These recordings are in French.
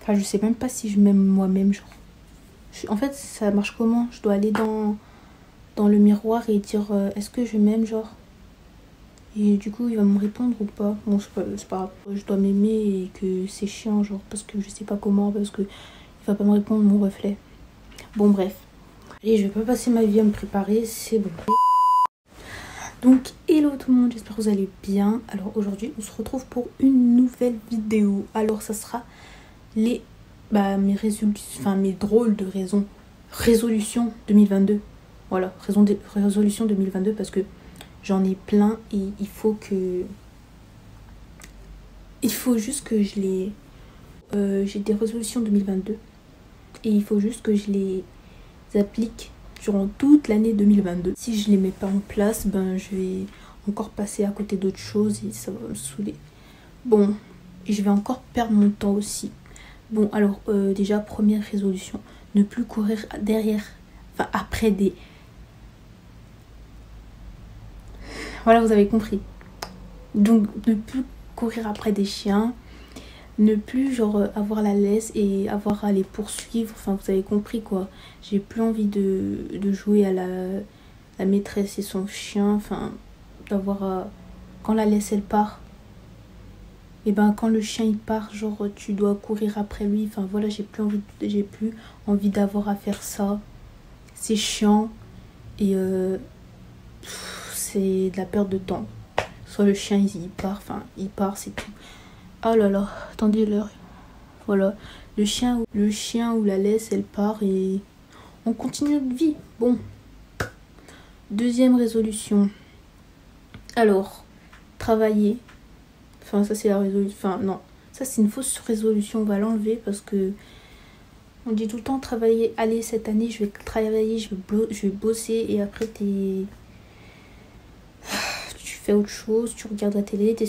Enfin, je sais même pas si je m'aime moi-même, genre. En fait, ça marche comment? Je dois aller dans le miroir et dire est-ce que je m'aime, genre? Et du coup, il va me répondre ou pas? Bon, c'est pas grave. Je dois m'aimer et que c'est chiant, genre, parce que je sais pas comment, parce que il va pas me répondre mon reflet. Bon, bref. Allez, je vais pas passer ma vie à me préparer, c'est bon. Donc, hello tout le monde, j'espère que vous allez bien. Alors, aujourd'hui, on se retrouve pour une nouvelle vidéo. Alors, ça sera mes résolutions, enfin, mes drôles de résolutions 2022. Voilà, résolution 2022 parce que j'en ai plein et il faut juste que je les... j'ai des résolutions 2022 et il faut juste que je les applique durant toute l'année 2022. Si je les mets pas en place, ben je vais encore passer à côté d'autres choses et ça va me saouler. Bon, et je vais encore perdre mon temps aussi. Bon, alors déjà, première résolution, ne plus courir après des... Voilà, vous avez compris. Donc, ne plus courir après des chiens, ne plus genre avoir la laisse et avoir à les poursuivre. Enfin, vous avez compris quoi. J'ai plus envie de jouer à la maîtresse et son chien. Enfin, d'avoir quand la laisse elle part. Et ben quand le chien il part, genre tu dois courir après lui. Enfin voilà, j'ai plus envie d'avoir à faire ça. C'est chiant et c'est de la perte de temps. Soit le chien il part, c'est tout. Oh là là, attendez l'heure. Voilà, le chien ou la laisse elle part et on continue notre vie. Bon, deuxième résolution. Alors, travailler. Enfin, ça c'est la résolution. Enfin, non. Ça c'est une fausse résolution. On va l'enlever parce que on dit tout le temps travailler. Allez, cette année je vais travailler, je vais bosser. Et après tu fais autre chose. Tu regardes la télé, t'es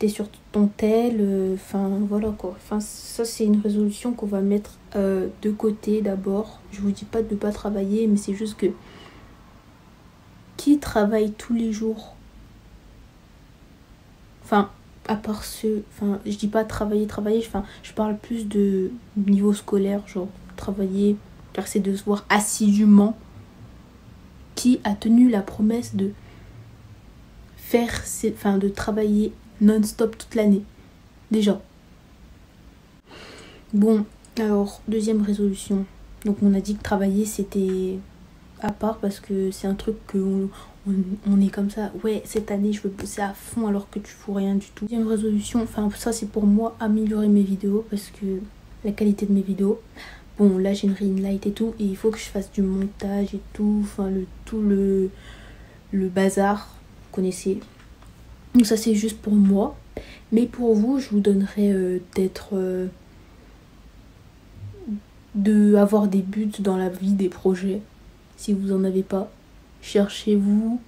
sur ton tel. Enfin, voilà quoi. Enfin, ça c'est une résolution qu'on va mettre de côté d'abord. Je vous dis pas de ne pas travailler. Mais c'est juste que qui travaille tous les jours? Enfin... à part enfin je dis pas travailler, enfin je parle plus de niveau scolaire, genre travailler, faire ses devoirs assidûment. Qui a tenu la promesse de de travailler non-stop toute l'année déjà? Bon, alors deuxième résolution, donc on a dit que travailler c'était à part parce que c'est un truc que on est comme ça, ouais cette année je veux bosser à fond alors que tu fous rien du tout. Deuxième résolution, enfin ça c'est pour moi, améliorer mes vidéos parce que la qualité de mes vidéos, bon là j'ai une ring light et tout et il faut que je fasse du montage et tout, enfin le bazar, vous connaissez. Donc ça c'est juste pour moi, mais pour vous je vous donnerai peut-être de avoir des buts dans la vie, des projets. Si vous en avez pas, cherchez-vous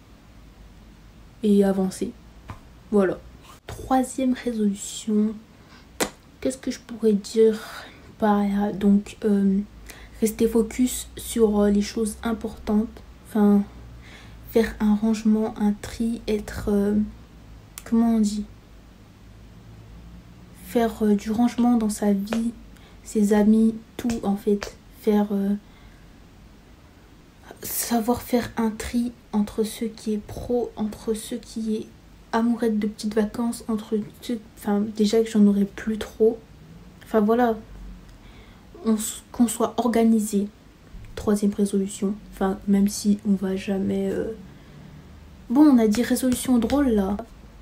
et avancez. Voilà. Troisième résolution. Qu'est-ce que je pourrais dire par là? Donc, rester focus sur les choses importantes. Enfin, faire un rangement, un tri, être... comment on dit? Faire du rangement dans sa vie, ses amis, tout en fait. Faire... savoir faire un tri entre ce qui est pro, entre ce qui est amourette de petites vacances, entre ceux, enfin déjà que j'en aurais plus trop, enfin voilà, qu'on soit organisé. Troisième résolution, enfin même si on va jamais bon on a dit résolution drôle là.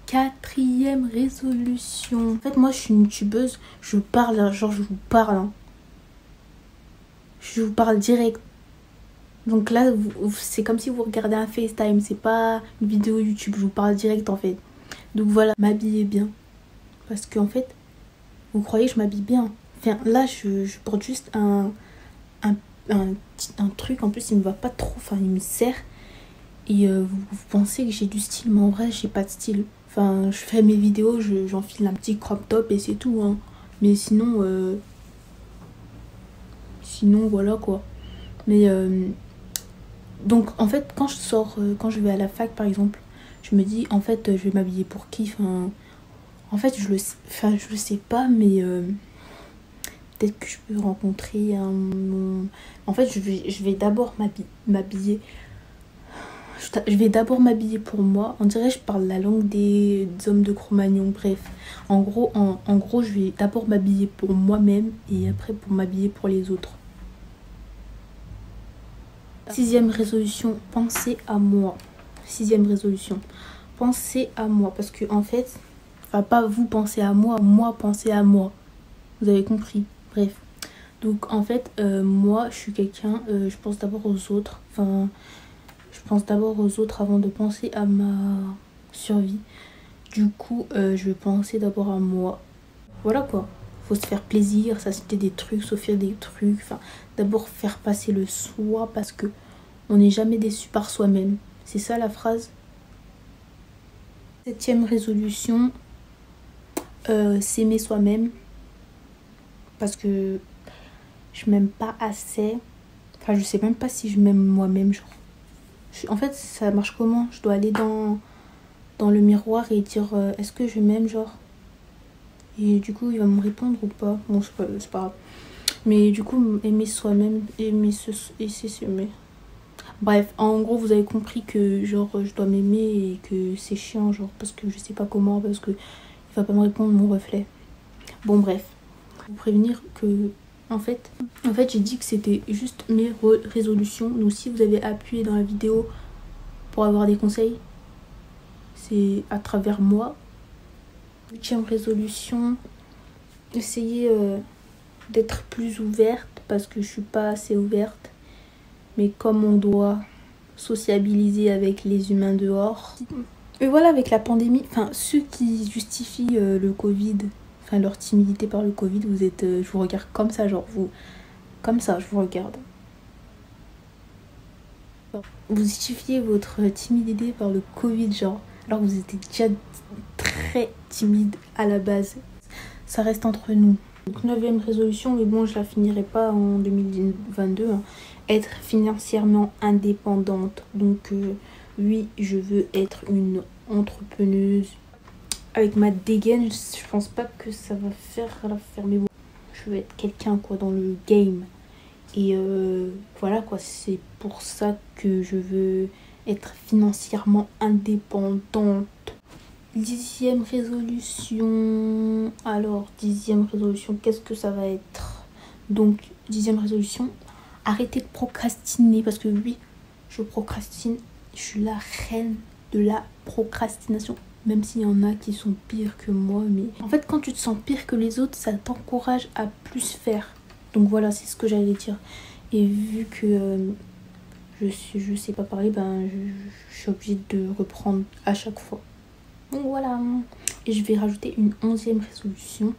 Quatrième résolution, en fait moi je suis une youtubeuse, je parle genre je vous parle hein. Je vous parle direct. Donc là, c'est comme si vous regardez un FaceTime, c'est pas une vidéo YouTube, je vous parle direct en fait. Donc voilà, m'habiller bien. Parce qu'en fait, vous croyez que je m'habille bien. Enfin là, je porte juste un truc, en plus il me va pas trop, enfin il me sert. Et vous pensez que j'ai du style, mais en vrai j'ai pas de style. Enfin je fais mes vidéos, j'enfile un petit crop top et c'est tout hein. Mais sinon, voilà quoi. Mais... donc en fait quand je sors, quand je vais à la fac par exemple, je me dis en fait je vais m'habiller pour qui, enfin en fait je le sais pas mais peut-être que je peux rencontrer en fait, je vais d'abord m'habiller. Je vais d'abord m'habiller pour moi. On dirait que je parle la langue des hommes de Cro-Magnon. Bref, en gros, je vais d'abord m'habiller pour moi-même et après pour m'habiller pour les autres. 6e résolution, pensez à moi. 6e résolution, pensez à moi. Parce que en fait, enfin pas vous pensez à moi pensez à moi. Vous avez compris. Bref. Donc en fait, moi je suis quelqu'un, je pense d'abord aux autres. Enfin, je pense d'abord aux autres avant de penser à ma survie. Du coup, je vais penser d'abord à moi. Voilà quoi. Faut se faire plaisir, s'acheter des trucs, s'offrir des trucs. Enfin, d'abord faire passer le soi parce que on n'est jamais déçu par soi-même. C'est ça la phrase. 7e résolution, s'aimer soi-même. Parce que je m'aime pas assez. Enfin, je sais même pas si je m'aime moi-même, genre. En fait, ça marche comment? Je dois aller dans le miroir et dire est-ce que je m'aime, genre? Et du coup, il va me répondre ou pas? Bon, c'est pas grave. Mais du coup, aimer soi-même, et c'est s'aimer. Bref, en gros, vous avez compris que genre je dois m'aimer et que c'est chiant, genre, parce que je sais pas comment, parce que il va pas me répondre mon reflet. Bon, bref. Pour vous prévenir que en fait j'ai dit que c'était juste mes résolutions. Donc si vous avez appuyé dans la vidéo pour avoir des conseils, c'est à travers moi. 8e résolution, essayez d'être plus ouverte parce que je suis pas assez ouverte. Mais comme on doit sociabiliser avec les humains dehors. Et voilà, avec la pandémie, enfin ceux qui justifient le Covid, enfin leur timidité par le Covid, vous êtes, je vous regarde comme ça, genre vous, comme ça, je vous regarde. Vous justifiez votre timidité par le Covid, genre, alors que vous étiez déjà très timide à la base. Ça reste entre nous. Donc 9e résolution, mais bon, je la finirai pas en 2022. Hein. Être financièrement indépendante. Donc oui, je veux être une entrepreneuse. Avec ma dégaine, je pense pas que ça va faire l'affaire, mais bon, je veux être quelqu'un quoi dans le game. Et voilà quoi, c'est pour ça que je veux être financièrement indépendante. 10e résolution. Alors, 10e résolution, qu'est-ce que ça va être? Donc, 10e résolution, arrêtez de procrastiner. Parce que oui, je procrastine. Je suis la reine de la procrastination. Même s'il y en a qui sont pires que moi. Mais en fait, quand tu te sens pire que les autres, ça t'encourage à plus faire. Donc voilà, c'est ce que j'allais dire. Et vu que je sais pas parler, ben je suis obligée de reprendre à chaque fois. Donc voilà. Et je vais rajouter une 11e résolution.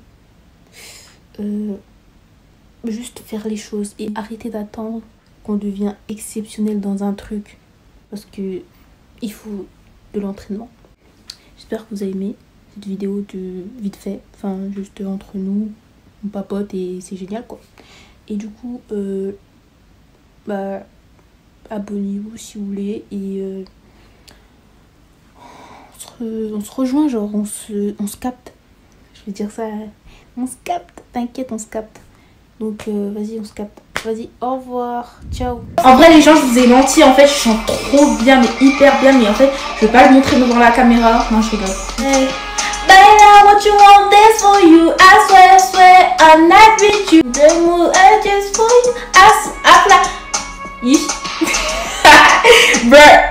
Juste faire les choses et arrêter d'attendre qu'on devient exceptionnel dans un truc. Parce que il faut de l'entraînement. J'espère que vous avez aimé cette vidéo de vite fait. Enfin, juste entre nous, on papote et c'est génial quoi. Et du coup, abonnez-vous si vous voulez. Et on se rejoint, genre on se capte. Je vais dire ça. On se capte, t'inquiète, on se capte. Donc vas-y, on se capte. Vas-y, au revoir, ciao. En vrai les gens, je vous ai menti, en fait je chante trop bien, mais hyper bien. Mais en fait, je vais pas le montrer devant la caméra. Non, je rigole. Hey. Baby, what you want, this for you. I swear, I'm not with you. The mood I just for you. I fly. Bruh.